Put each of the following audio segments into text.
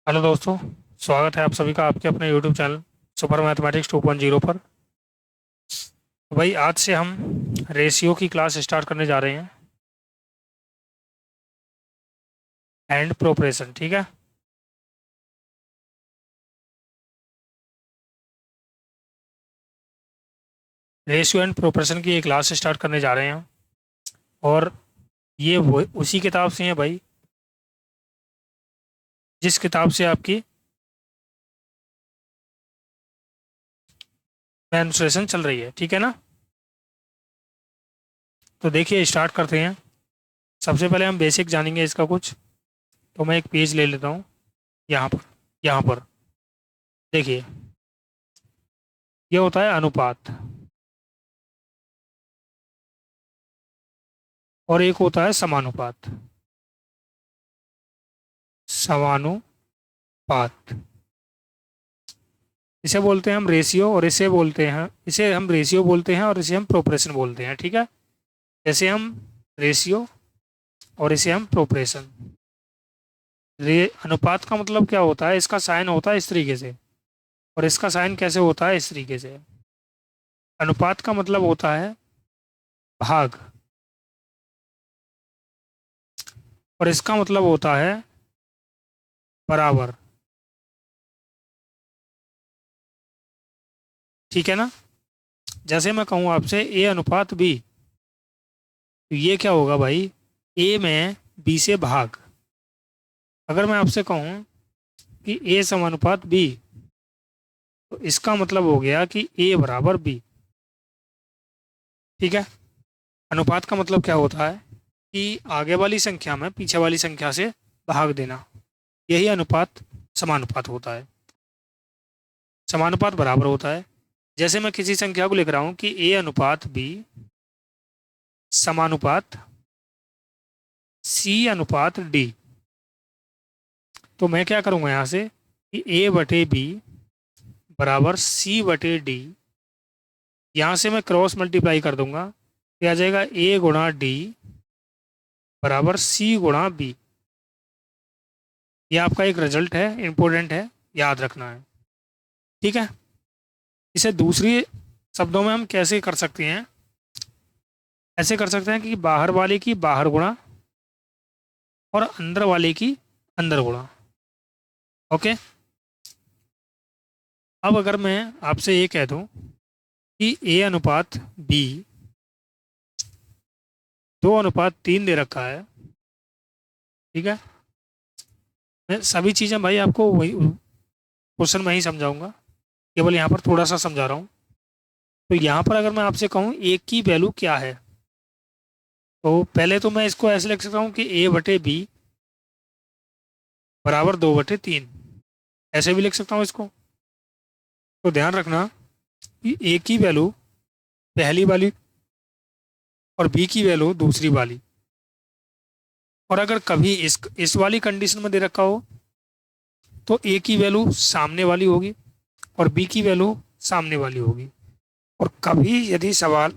Hello दोस्तों। स्वागत है आप सभी का आपके अपने यूट्यूब चैनल सुपर मैथमेटिक्स 2.0 पर। तो भाई आज से हम रेशियो की क्लास स्टार्ट करने जा रहे हैं एंड प्रोपरेशन, ठीक है। रेशियो एंड प्रोपरेशन की एक क्लास स्टार्ट करने जा रहे हैं हम। और ये वो उसी किताब से है भाई, जिस किताब से आपकी मेंस्ट्रुएशन चल रही है, ठीक है ना। तो देखिए स्टार्ट करते हैं। सबसे पहले हम बेसिक जानेंगे इसका कुछ। तो मैं एक पेज ले लेता हूँ। यहाँ पर देखिए, ये होता है अनुपात और एक होता है समानुपात। समानुपात इसे बोलते हैं हम रेशियो, और इसे हम रेशियो बोलते हैं और इसे हम प्रोपोर्शन बोलते हैं, ठीक है। जैसे हम रेशियो और इसे हम प्रोपोर्शन। रे अनुपात का मतलब क्या होता है, इसका साइन होता है इस तरीके से, और इसका साइन कैसे होता है इस तरीके से। अनुपात का मतलब होता है भाग, और इसका मतलब होता है बराबर, ठीक है ना। जैसे मैं कहूँ आपसे ए अनुपात बी, तो ये क्या होगा भाई, ए में बी से भाग। अगर मैं आपसे कहूँ कि ए समानुपात बी, तो इसका मतलब हो गया कि ए बराबर बी, ठीक है। अनुपात का मतलब क्या होता है कि आगे वाली संख्या में पीछे वाली संख्या से भाग देना, यही अनुपात समानुपात होता है। समानुपात बराबर होता है। जैसे मैं किसी संख्या को लिख रहा हूँ कि ए अनुपात बी समानुपात सी अनुपात डी, तो मैं क्या करूँगा यहाँ से कि ए बटे बी बराबर सी बटे डी। यहाँ से मैं क्रॉस मल्टीप्लाई कर दूंगा, तो आ जाएगा ए गुणा डी बराबर सी गुणा बी। ये आपका एक रिजल्ट है, इंपॉर्टेंट है, याद रखना है, ठीक है। इसे दूसरी शब्दों में हम कैसे कर सकते हैं, ऐसे कर सकते हैं कि बाहर वाले की बाहर गुणा और अंदर वाले की अंदर गुणा। ओके। अब अगर मैं आपसे ये कह दूं कि ए अनुपात बी 2:3 दे रखा है, ठीक है। मैं सभी चीज़ें भाई आपको वही क्वेश्चन में ही समझाऊंगा, केवल यहाँ पर थोड़ा सा समझा रहा हूँ। तो यहाँ पर अगर मैं आपसे कहूँ ए की वैल्यू क्या है, तो पहले तो मैं इसको ऐसे लिख सकता हूँ कि ए बटे बी बराबर 2/3, ऐसे भी लिख सकता हूँ इसको। तो ध्यान रखना कि ए की वैल्यू पहली वाली और बी की वैल्यू दूसरी वाली। और अगर कभी इस वाली कंडीशन में दे रखा हो, तो ए की वैल्यू सामने वाली होगी और बी की वैल्यू सामने वाली होगी। और कभी यदि सवाल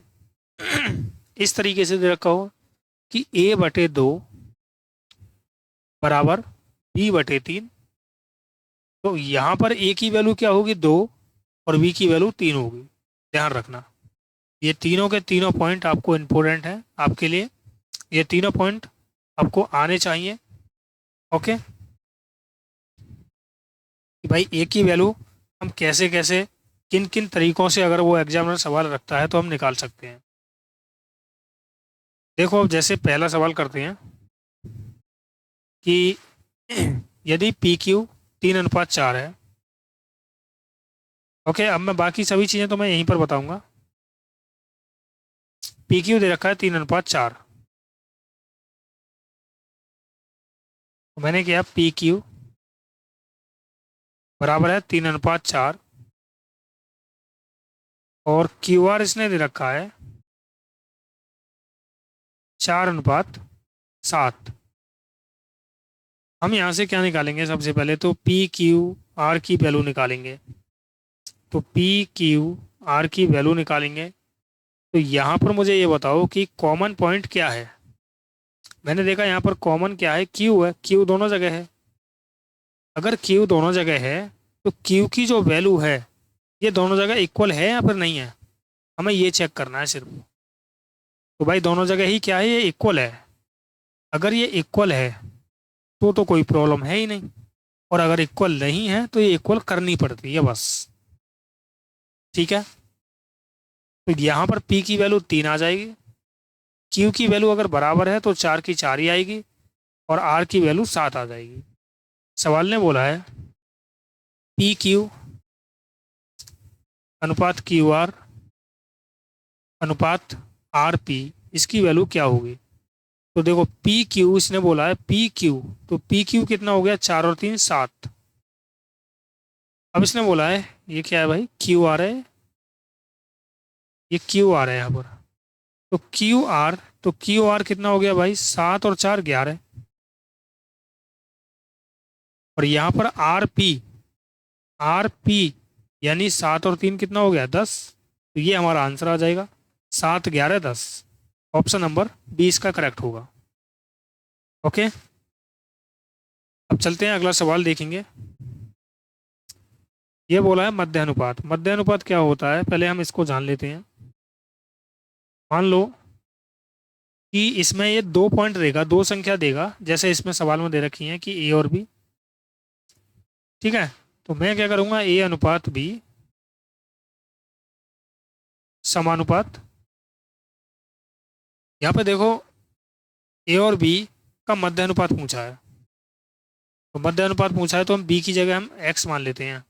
इस तरीके से दे रखा हो कि ए बटे 2 बराबर b/3, तो यहाँ पर ए की वैल्यू क्या होगी, 2, और बी की वैल्यू 3 होगी। ध्यान रखना, ये तीनों के तीनों पॉइंट आपको इम्पोर्टेंट है आपके लिए। ये तीनों पॉइंट आपको आने चाहिए। ओके, कि भाई ए की वैल्यू हम कैसे कैसे, किन किन तरीकों से, अगर वो एग्जामिनर सवाल रखता है तो हम निकाल सकते हैं। देखो अब जैसे पहला सवाल करते हैं कि यदि पी क्यू 3:4 है। ओके, अब मैं बाकी सभी चीज़ें तो मैं यहीं पर बताऊंगा। पी क्यू दे रखा है 3:4, तो मैंने किया पी क्यू बराबर है 3:4, और क्यू आर इसने दे रखा है 4:7। हम यहाँ से क्या निकालेंगे, सबसे पहले तो पी क्यू आर की वैल्यू निकालेंगे। तो पी क्यू आर की वैल्यू निकालेंगे, तो यहाँ पर मुझे ये बताओ कि कॉमन पॉइंट क्या है। मैंने देखा यहाँ पर कॉमन क्या है, क्यू है, क्यू दोनों जगह है। अगर क्यू दोनों जगह है तो क्यू की जो वैल्यू है ये दोनों जगह इक्वल है या फिर नहीं है, हमें ये चेक करना है सिर्फ। तो भाई दोनों जगह ही क्या है, ये इक्वल है। अगर ये इक्वल है तो कोई प्रॉब्लम है ही नहीं, और अगर इक्वल नहीं है तो ये इक्वल करनी पड़ती है बस। ठीक है, तो यहाँ पर P की वैल्यू 3 आ जाएगी, Q की वैल्यू अगर बराबर है तो 4 की 4 ही आएगी, और R की वैल्यू 7 आ जाएगी। सवाल ने बोला है PQ अनुपात QR अनुपात RP, इसकी वैल्यू क्या होगी। तो देखो PQ इसने बोला है PQ, तो PQ कितना हो गया, 4 और 3 7। अब इसने बोला है ये क्या है भाई, QR है, ये QR है यहाँ पर। तो QR, तो QR कितना हो गया भाई, 7 और 4 11। और यहाँ पर RP यानी 7 और 3 कितना हो गया, 10। तो ये हमारा आंसर आ जाएगा 7 11 10। ऑप्शन नंबर 20 का करेक्ट होगा। ओके, अब चलते हैं अगला सवाल देखेंगे। ये बोला है मध्य अनुपात। मध्य अनुपात क्या होता है, पहले हम इसको जान लेते हैं। मान लो कि इसमें ये 2 पॉइंट देगा, 2 संख्या देगा, जैसे इसमें सवाल में दे रखी है कि A और B। ठीक है, तो मैं क्या करूंगा, A अनुपात B समानुपात, यहाँ पे देखो A और B का मध्य अनुपात पूछा है, तो मध्य अनुपात पूछा है तो हम B की जगह हम X मान लेते हैं।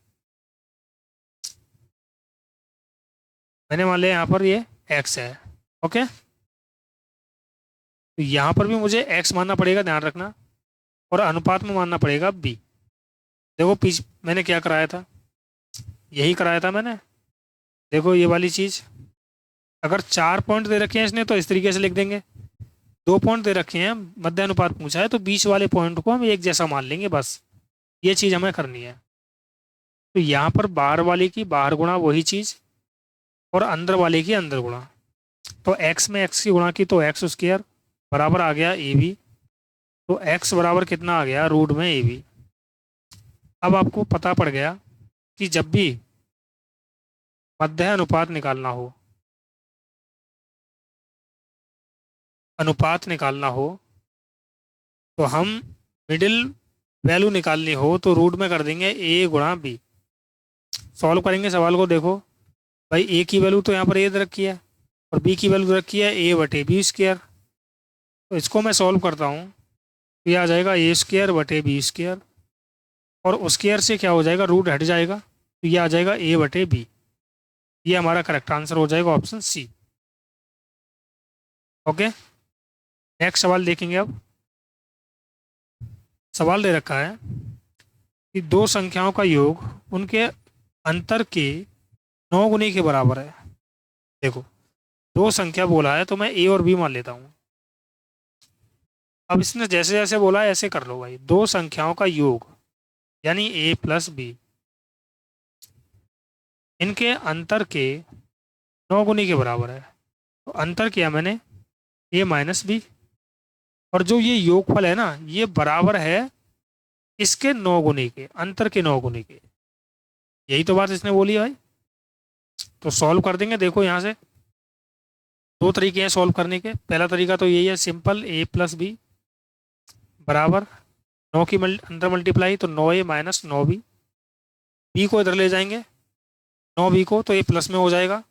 मैंने मान लिया यहाँ पर ये X है। ओके, तो यहाँ पर भी मुझे X मानना पड़ेगा, ध्यान रखना, और अनुपात में मानना पड़ेगा B। देखो पीछे मैंने क्या कराया था, यही कराया था मैंने। देखो ये वाली चीज़, अगर 4 पॉइंट दे रखे हैं इसने तो इस तरीके से लिख देंगे, 2 पॉइंट दे रखे हैं, मध्य अनुपात पूछा है तो बीच वाले पॉइंट को हम एक जैसा मान लेंगे बस। ये चीज़ हमें करनी है। तो यहाँ पर बाहर वाले की बाहर गुणा वही चीज़, और अंदर वाले की अंदर गुणा। तो x में x की गुणा की तो एक्स स्क्वायर बराबर आ गया AB। तो x बराबर कितना आ गया, रूट में AB। अब आपको पता पड़ गया कि जब भी मध्य अनुपात निकालना हो, अनुपात निकालना हो, तो हम मिडिल वैल्यू निकालनी हो तो रूट में कर देंगे A गुणा B। सॉल्व करेंगे सवाल को, देखो भाई A की वैल्यू तो यहाँ पर A दे रखी है, और B की वैल्यू दे रखी है A/B स्क्वायर। तो इसको मैं सॉल्व करता हूँ तो ये आ जाएगा A² / B², और स्क्वायर से क्या हो जाएगा, रूट हट जाएगा, तो ये आ जाएगा A/B। ये हमारा करेक्ट आंसर हो जाएगा ऑप्शन C। ओके, नेक्स्ट सवाल देखेंगे। अब सवाल दे रखा है कि 2 संख्याओं का योग उनके अंतर के 9 गुने के बराबर है। देखो 2 संख्या बोला है तो मैं A और B मान लेता हूँ। अब इसने जैसे जैसे बोला है ऐसे कर लो भाई, 2 संख्याओं का योग यानी A + B, इनके अंतर के 9 गुने के बराबर है। तो अंतर किया मैंने A - B, और जो ये योगफल है ना ये बराबर है इसके 9 गुने के, अंतर के 9 गुने के। यही तो बात इसने बोली है भाई। तो सॉल्व कर देंगे, देखो यहाँ से 2 तरीके हैं सॉल्व करने के। पहला तरीका तो यही है सिंपल, A + B बराबर 9 की अंदर मल्टीप्लाई, तो 9A - 9B। B को इधर ले जाएंगे 9B को, तो ये प्लस में हो जाएगा,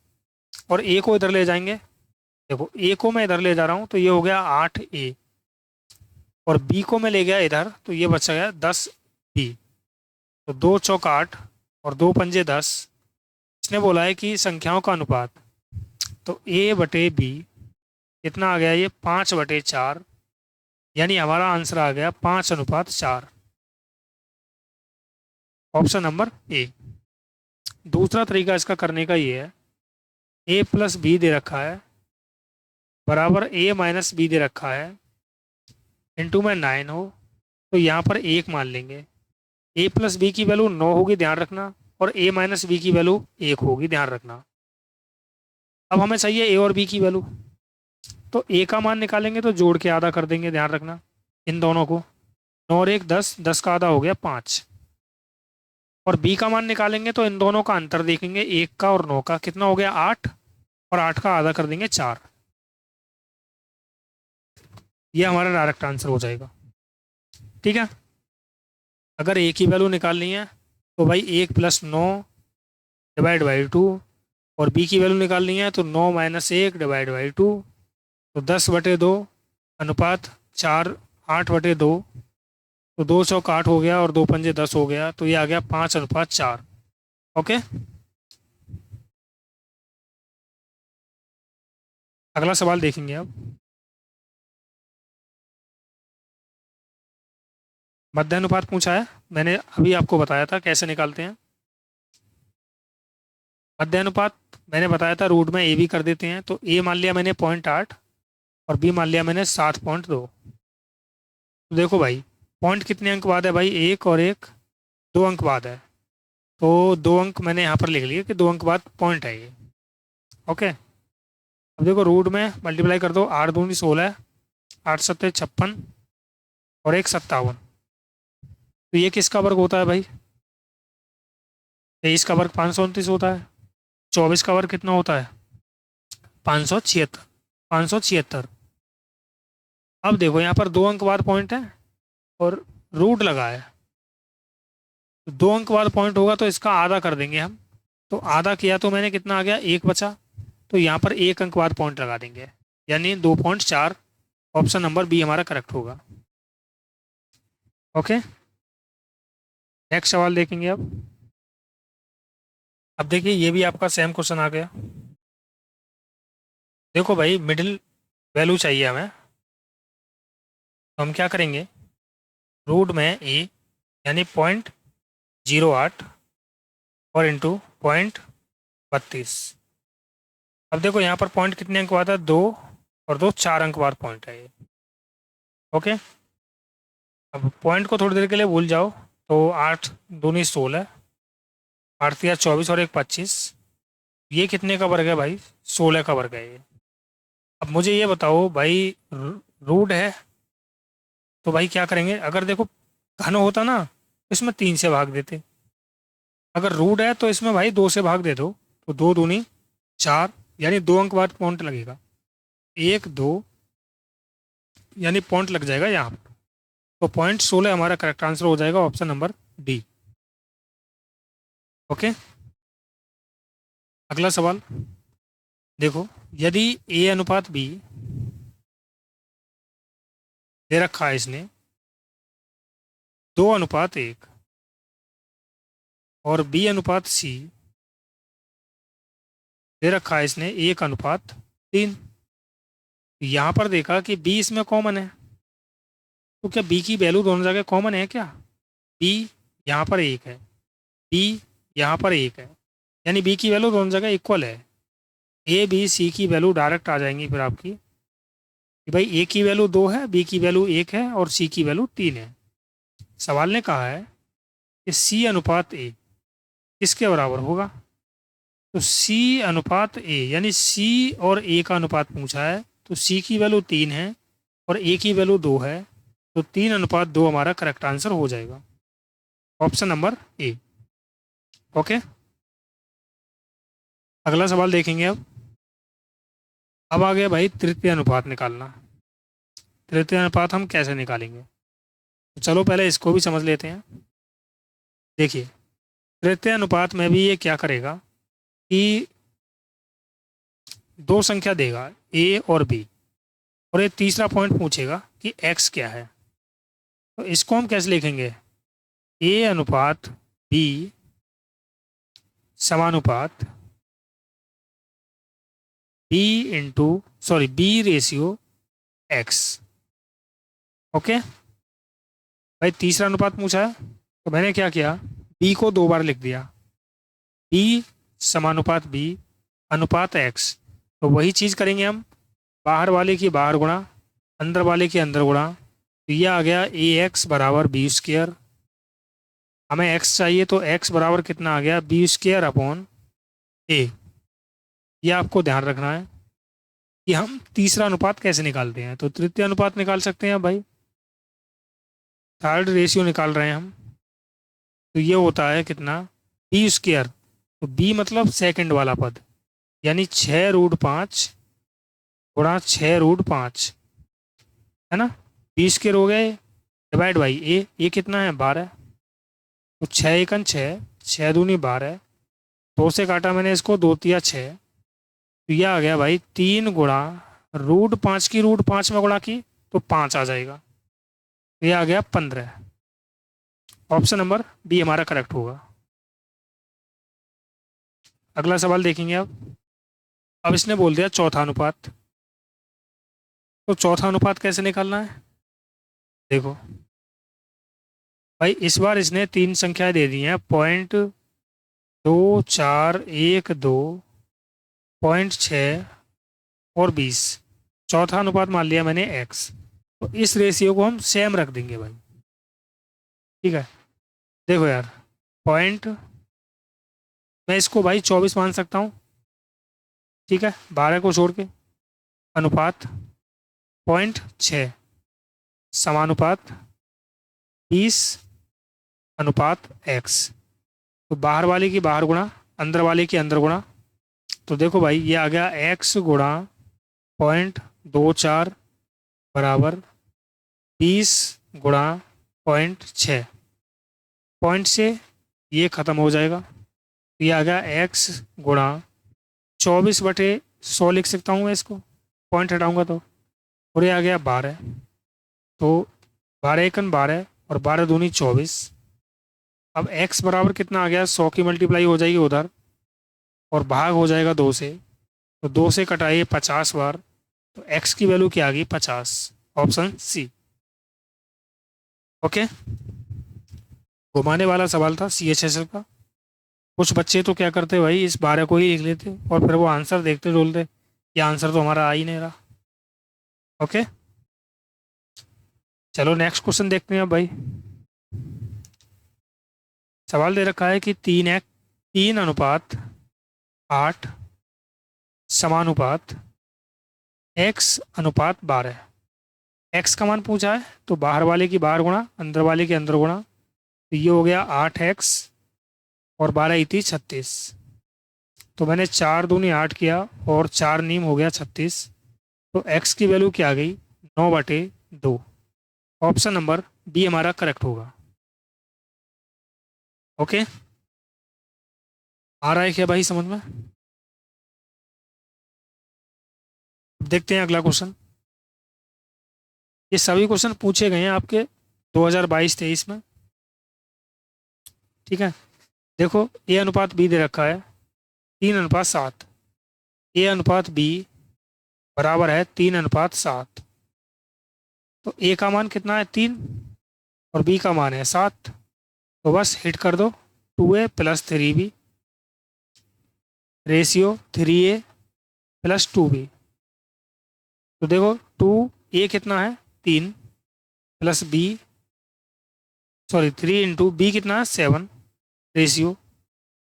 और A को इधर ले जाएंगे, देखो A को मैं इधर ले जा रहा हूँ तो ये हो गया 8A, और B को मैं ले गया इधर तो ये बचा गया 10B। तो 2 चौक 8 और 2 पंजे 10। इसने बोला है कि संख्याओं का अनुपात, तो A/B कितना आ गया, ये 5/4, यानी हमारा आंसर आ गया 5:4। Option number A। दूसरा तरीका इसका करने का ये है, A + B दे रखा है बराबर A - B दे रखा है, इंटू में 9 हो, तो यहाँ पर 1 मान लेंगे। A + B की वैल्यू 9 होगी, ध्यान रखना, और A - B की वैल्यू 1 होगी, ध्यान रखना। अब हमें चाहिए A और B की वैल्यू, तो A का मान निकालेंगे तो जोड़ के आधा कर देंगे, ध्यान रखना इन दोनों को। 9 और 1 10, 10 का आधा हो गया 5। और बी का मान निकालेंगे तो इन दोनों का अंतर देखेंगे, 1 का और 9 का, कितना हो गया 8, और 8 का आधा कर देंगे 4। ये हमारा डायरेक्ट आंसर हो जाएगा। ठीक है। अगर ए की वैल्यू निकालनी है तो भाई 1 + 9 डिवाइड बाई 2, और बी की वैल्यू निकालनी है तो 9 - 1 डिवाइड बाई 2, तो 10/2 अनुपात 4, 8/2, तो 2 × 8 हो गया और 2 × 5 = 10 हो गया, तो ये आ गया 5:4। ओके। अगला सवाल देखेंगे अब। मध्य अनुपात पूछा है, मैंने अभी आपको बताया था कैसे निकालते हैं मध्य अनुपात। मैंने बताया था रूट में ए भी कर देते हैं, तो ए मान लिया मैंने 0.8 और बी मान लिया मैंने 7.2। तो देखो भाई, पॉइंट कितने अंक बाद है भाई, 1 और 1, 2 अंक बाद है, तो 2 अंक मैंने यहाँ पर लिख लिया कि 2 अंक बाद पॉइंट है ये। ओके। अब देखो रूट में मल्टीप्लाई कर दो, 8 दूनी 16, 8 सत्ते 56 और 1 57। तो ये किसका वर्ग होता है भाई, 23 का वर्ग 529 होता है। 24 का वर्ग कितना होता है, 576, 576। अब देखो यहाँ पर 2 अंक बाद पॉइंट है और रूट लगा है, तो 2 अंक बाद पॉइंट होगा तो इसका आधा कर देंगे हम। तो आधा किया तो मैंने, कितना आ गया 1 बचा, तो यहाँ पर 1 अंक बाद पॉइंट लगा देंगे, यानी 2.4। ऑप्शन नंबर बी हमारा करेक्ट होगा। ओके। नेक्स्ट सवाल देखेंगे अब। अब देखिए ये भी आपका सेम क्वेश्चन आ गया। देखो भाई, मिडिल वैल्यू चाहिए हमें, तो हम क्या करेंगे, रूट में ए यानी 0.08 और इंटू 0.32। अब देखो यहाँ पर पॉइंट कितने अंक बाद है, 2 और 2 4 अंक बाद पॉइंट है ये। ओके। अब पॉइंट को थोड़ी देर के लिए भूल जाओ, तो 8 दूनी 16, 8 तिया 24 और 1 25। ये कितने का वर्ग है भाई, 16 का वर्ग है ये। अब मुझे ये बताओ भाई, रूट है तो भाई क्या करेंगे, अगर देखो घन होता ना तो इसमें 3 से भाग देते, अगर रूट है तो इसमें भाई 2 से भाग दे दो, तो 2 दूनी 4, यानी 2 अंक बाद पॉइंट लगेगा, 1 2, यानी पॉइंट लग जाएगा यहाँ पर। तो 0.16 हमारा करेक्ट आंसर हो जाएगा, ऑप्शन नंबर डी। ओके। अगला सवाल देखो, यदि ए अनुपात बी दे रखा है इसने 2:1 और बी अनुपात सी दे रखा है इसने 1:3। यहाँ पर देखा कि बी इसमें कॉमन है, तो क्या बी की वैल्यू दोनों जगह कॉमन है क्या, बी यहाँ पर 1 है, बी यहाँ पर 1 है, यानी बी की वैल्यू दोनों जगह इक्वल है। ए बी सी की वैल्यू डायरेक्ट आ जाएंगी फिर आपकी, कि भाई ए की वैल्यू 2 है, बी की वैल्यू 1 है और सी की वैल्यू 3 है। सवाल ने कहा है कि सी अनुपात ए किसके बराबर होगा, तो सी अनुपात ए, यानी सी और ए का अनुपात पूछा है, तो सी की वैल्यू 3 है और ए की वैल्यू 2 है, तो 3:2 हमारा करेक्ट आंसर हो जाएगा, ऑप्शन नंबर ए। ओके। अगला सवाल देखेंगे अब। अब आ गया भाई तृतीय अनुपात निकालना। तृतीय अनुपात हम कैसे निकालेंगे, तो चलो पहले इसको भी समझ लेते हैं। देखिए, तृतीय अनुपात में भी ये क्या करेगा कि दो संख्या देगा, ए और बी, और ये तीसरा पॉइंट पूछेगा कि एक्स क्या है। तो इसको हम कैसे लिखेंगे, ए अनुपात बी समानुपात B into, sorry, B ratio X. Okay भाई, तीसरा अनुपात पूछा है तो मैंने क्या किया, बी को 2 बार लिख दिया, बी समानुपात बी अनुपात एक्स। तो वही चीज़ करेंगे हम, बाहर वाले की बाहर गुणा, अंदर वाले की अंदर गुणा, तो ये आ गया ए एक्स बराबर बी स्क्र। हमें एक्स चाहिए तो एक्स बराबर कितना आ गया, B² ए। ये आपको ध्यान रखना है कि हम तीसरा अनुपात कैसे निकालते हैं, तो तृतीय अनुपात निकाल सकते हैं भाई, थर्ड रेशियो निकाल रहे हैं हम। तो ये होता है कितना, बी स्क्वायर। तो बी मतलब सेकंड वाला पद, यानी 6√5 गुणा 6√5, है ना। बी स्क्वायर हो गए, डिवाइड बाई ए कितना है 12। तो 6 × 1 = 6, 6×2 = 12, 2 से काटा मैंने इसको, 2×3 = 6। तो यह आ गया भाई 3 गुणा √5 की √5 में गुणा की तो 5 आ जाएगा। तो यह आ गया 15। ऑप्शन नंबर बी हमारा करेक्ट होगा। अगला सवाल देखेंगे अब इसने बोल दिया चौथा अनुपात। तो चौथा अनुपात कैसे निकालना है, देखो भाई इस बार इसने 3 संख्याएं दे दी हैं, 0.241 2, 0.6 और 20। चौथा अनुपात मान लिया मैंने x। तो इस रेशियो को हम सेम रख देंगे भाई, ठीक है। देखो यार, पॉइंट, मैं इसको भाई 24 मान सकता हूँ, ठीक है, 12 को छोड़ के। अनुपात 0.6 समानुपात 20 अनुपात x। तो बाहर वाले की बाहर गुणा, अंदर वाले की अंदर गुणा। तो देखो भाई ये आ गया x गुणा 0.24 बराबर 20 गुणा 0.6। पॉइंट से ये ख़त्म हो जाएगा, तो ये आ गया x गुणा 24/100 लिख सकता हूँ मैं इसको, पॉइंट हटाऊंगा तो। और ये आ गया 12। तो 12×1 = 12 और 12×2 = 24। अब x बराबर कितना आ गया, 100 की मल्टीप्लाई हो जाएगी उधर और भाग हो जाएगा 2 से। तो 2 से कटाइए 50 बार, तो x की वैल्यू क्या आ गई, 50। Option C. ओके, घुमाने वाला सवाल था CHSL का। कुछ बच्चे तो क्या करते भाई, इस 12 को ही लिख लेते और फिर वो आंसर देखते डोलते, ये आंसर तो हमारा आ ही नहीं रहा। ओके, चलो नेक्स्ट क्वेश्चन देखते हैं अब भाई। सवाल दे रखा है कि 3:8 समानुपात x:12। x का मान पूछा है, तो बाहर वाले की बाहर गुणा, अंदर वाले के अंदर गुणा। तो ये हो गया 8x और 12×3 = 36। तो मैंने 4×2 = 8 किया और 4×9 हो गया 36। तो x की वैल्यू क्या आ गई, 9/2। ऑप्शन नंबर बी हमारा करेक्ट होगा। ओके, आ रहा है क्या भाई समझ में। देखते हैं अगला क्वेश्चन। ये सभी क्वेश्चन पूछे गए हैं आपके 2022-23 में, ठीक है। देखो A:B दे रखा है 3:7। A:B बराबर है 3:7। तो A का मान कितना है 3 और B का मान है 7। तो बस हिट कर दो 2A + 3B ratio 3A + 2B। तो देखो 2A कितना है 3 + B, सॉरी 3 × B कितना है 7 रेशियो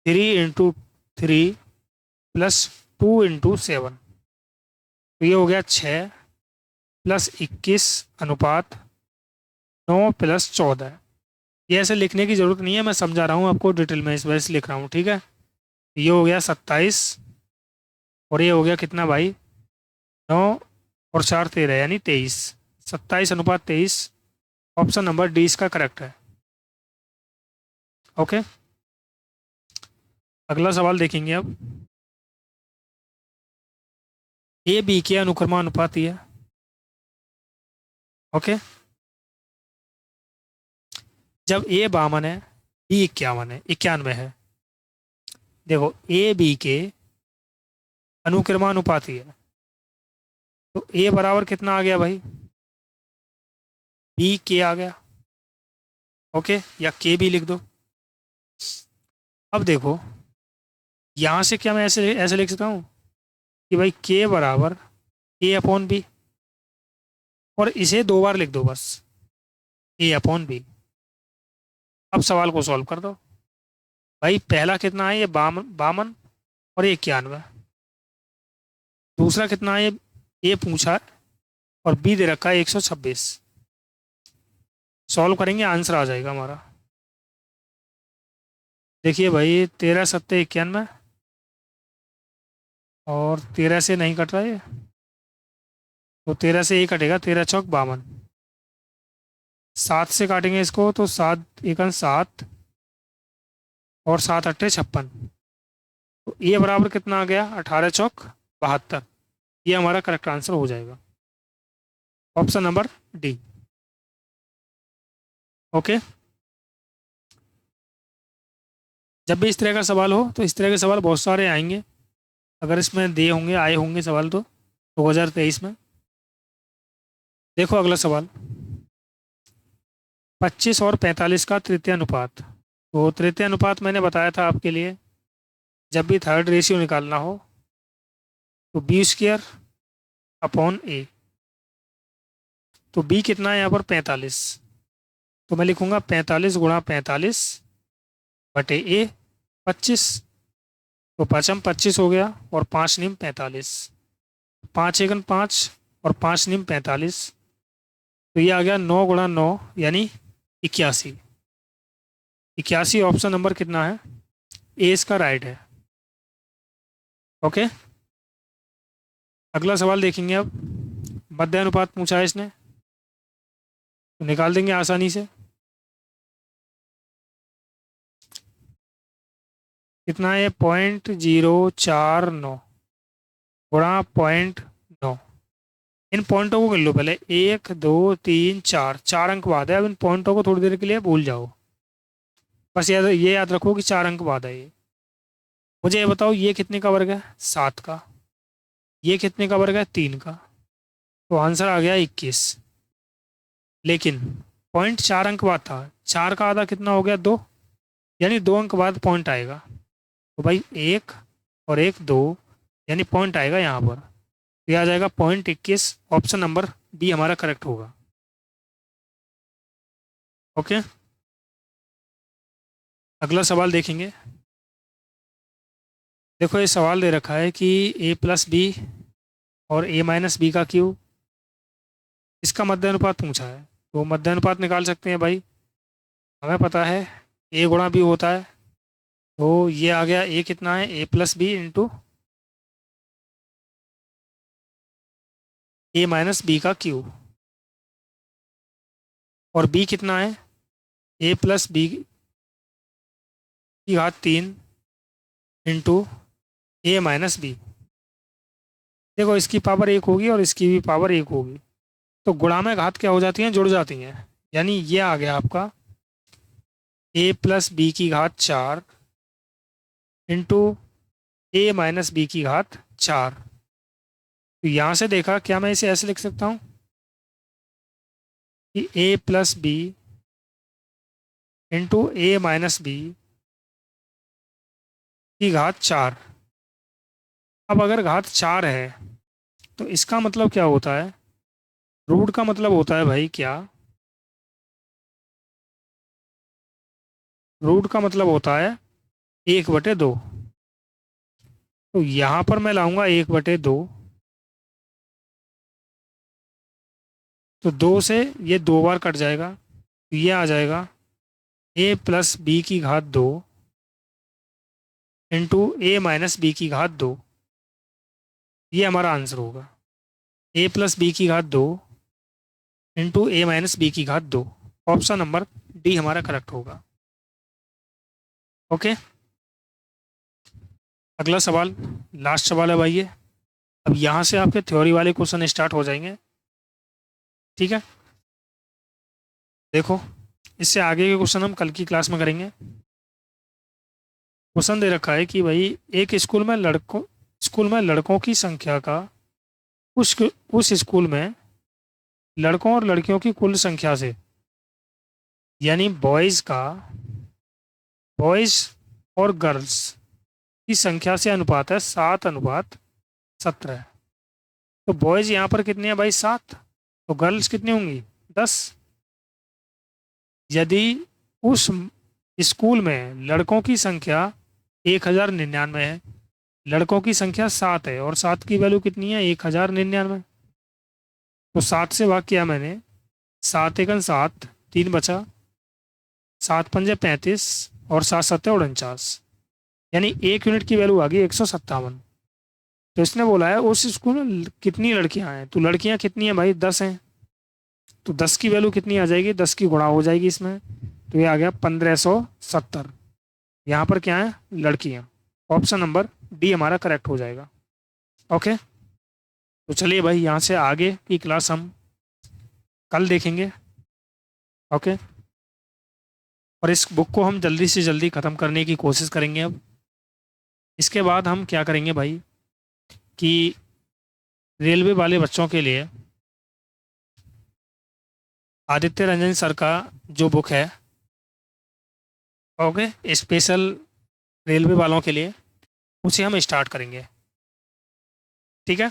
3 × 3 + 2 × 7। तो ये हो गया 6 + 21 अनुपात 9 + 14। ये ऐसे लिखने की ज़रूरत नहीं है, मैं समझा रहा हूँ आपको डिटेल में, इस वजह से लिख रहा हूँ, ठीक है। ये हो गया 27 और ये हो गया कितना भाई 9 और 4 13 यानी 23। 27:23। ऑप्शन नंबर डी इसका करेक्ट है। ओके, अगला सवाल देखेंगे अब। A B के अनुक्रमानुपाती है। ओके, जब A 52 है, B 51 है, 91 है। देखो A B के अनुक्रमानुपाती है, तो A बराबर कितना आ गया भाई, B K आ गया। ओके, या K भी लिख दो। अब देखो यहाँ से क्या मैं ऐसे ऐसे लिख सकता हूँ कि भाई K बराबर A/B, और इसे 2 बार लिख दो बस, A/B। अब सवाल को सॉल्व कर दो भाई। पहला कितना है, ये 52 और ये 91। दूसरा कितना है, ये पूछा है और B दे रखा है 126। सॉल्व करेंगे आंसर आ जाएगा हमारा। देखिए भाई, 13 सत्ते 91, और 13 से नहीं कट रहा ये, तो 13 से 1 कटेगा, 13 चौक 52। 7 से काटेंगे इसको तो 7 एकन 7, और 7 अट्ठे 56। तो ये बराबर कितना आ गया, 18 चौक 72। ये हमारा करेक्ट आंसर हो जाएगा, ऑप्शन नंबर डी। ओके। जब भी इस तरह का सवाल हो तो इस तरह के सवाल बहुत सारे आएंगे, अगर इसमें दिए होंगे, आए होंगे सवाल तो 2023 में। देखो अगला सवाल, 25 और 45 का तृतीय अनुपात। तो तृतीय अनुपात मैंने बताया था आपके लिए, जब भी थर्ड रेशियो निकालना हो तो B² अपॉन A। तो B कितना है यहाँ पर, 45। तो मैं लिखूंगा 45 × 45/A 25। तो 5×5 = 25 हो गया, और 5×9 = 45। 5×1 = 5, और 5×9 = 45। तो ये आ गया 9×9 यानी 81। 81 ऑप्शन नंबर कितना है, ए इसका राइट है। ओके। अगला सवाल देखेंगे अब, मध्य अनुपात पूछा है इसने, तो निकाल देंगे आसानी से। कितना है, 0.049 गुणा 0.9। इन पॉइंटों को गिन लो पहले, 1 2 3 4, 4 अंक बाद है। अब इन पॉइंटों को थोड़ी देर के लिए भूल जाओ, बस ये याद रखो कि 4 अंक बाद है ये। मुझे ये बताओ, ये कितने का वर्ग है, 7 का। ये कितने का वर्ग है, 3 का। तो आंसर आ गया 21। लेकिन पॉइंट 4 अंक बाद था, 4 का आधा कितना हो गया, 2, यानी 2 अंक बाद पॉइंट आएगा। तो भाई 1 और 1 2, यानी पॉइंट आएगा यहाँ पर। तो ये आ जाएगा .21, ऑप्शन नंबर डी हमारा करेक्ट होगा। ओके। अगला सवाल देखेंगे। देखो ये सवाल दे रखा है कि A+B और A-B का क्यूब, इसका मध्य अनुपात पूछा है। तो मध्य अनुपात निकाल सकते हैं भाई, हमें पता है A×B होता है। तो ये आ गया, A कितना है, A+B इंटू A-B का क्यूब, और B कितना है, A+B की घात 3 इंटू A-B। देखो इसकी पावर 1 होगी और इसकी भी पावर 1 होगी, तो गुणा में घात क्या हो जाती हैं, जुड़ जाती हैं। यानी ये आ गया आपका A+B की घात 4 इंटू A-B की घात 4। तो यहाँ से देखा, क्या मैं इसे ऐसे लिख सकता हूँ कि A+B इंटू A-B की घात 4। अब अगर घात 4 है तो इसका मतलब क्या होता है, रूट का मतलब होता है भाई क्या, रूट का मतलब होता है 1/2। तो यहाँ पर मैं लाऊंगा 1/2, तो 2 से ये 2 बार कट जाएगा, तो ये आ जाएगा A+B की घात 2 इंटू A-B की घात 2। ये हमारा आंसर होगा, A+B की घात 2 इंटू A-B की घात 2। ऑप्शन नंबर डी हमारा करेक्ट होगा। ओके। अगला सवाल, लास्ट सवाल है भाई ये। अब यहाँ से आपके थ्योरी वाले क्वेश्चन स्टार्ट हो जाएंगे, ठीक है। देखो, इससे आगे के क्वेश्चन हम कल की क्लास में करेंगे। क्वेश्चन दे रखा है कि भाई एक स्कूल में लड़कों की संख्या का उस स्कूल में लड़कों और लड़कियों की कुल संख्या से, यानी बॉयज और गर्ल्स की संख्या से अनुपात है 7:17। तो बॉयज यहाँ पर कितने हैं भाई, 7, तो गर्ल्स कितनी होंगी, 10। यदि उस स्कूल में लड़कों की संख्या 1099 है, लड़कों की संख्या 7 है, और 7 की वैल्यू कितनी है, 1099। तो 7 से भाग किया मैंने, 7 एकन 7, 3 बचा, 7×5 = 35, और 7×7 = 49, यानी 1 यूनिट की वैल्यू आ गई 157। तो इसने बोला है उस स्कूल में कितनी लड़कियां हैं, तो लड़कियां कितनी हैं भाई, 10 हैं। तो 10 की वैल्यू कितनी आ जाएगी, 10 की गुणा हो जाएगी इसमें, तो ये आ गया 1570। यहाँ पर क्या है, लड़कियां। ऑप्शन नंबर डी हमारा करेक्ट हो जाएगा। ओके, तो चलिए भाई यहाँ से आगे की क्लास हम कल देखेंगे। ओके, और इस बुक को हम जल्दी से जल्दी ख़त्म करने की कोशिश करेंगे। अब इसके बाद हम क्या करेंगे भाई कि रेलवे वाले बच्चों के लिए आदित्य रंजन सर का जो बुक है, ओके, स्पेशल रेलवे वालों के लिए, उसे हम स्टार्ट करेंगे। ठीक है,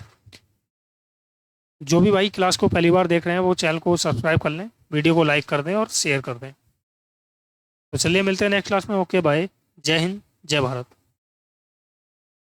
जो भी भाई क्लास को पहली बार देख रहे हैं वो चैनल को सब्सक्राइब कर लें, वीडियो को लाइक कर दें और शेयर कर दें। तो चलिए मिलते हैं नेक्स्ट क्लास में। ओके बाय, जय हिंद, जय भारत।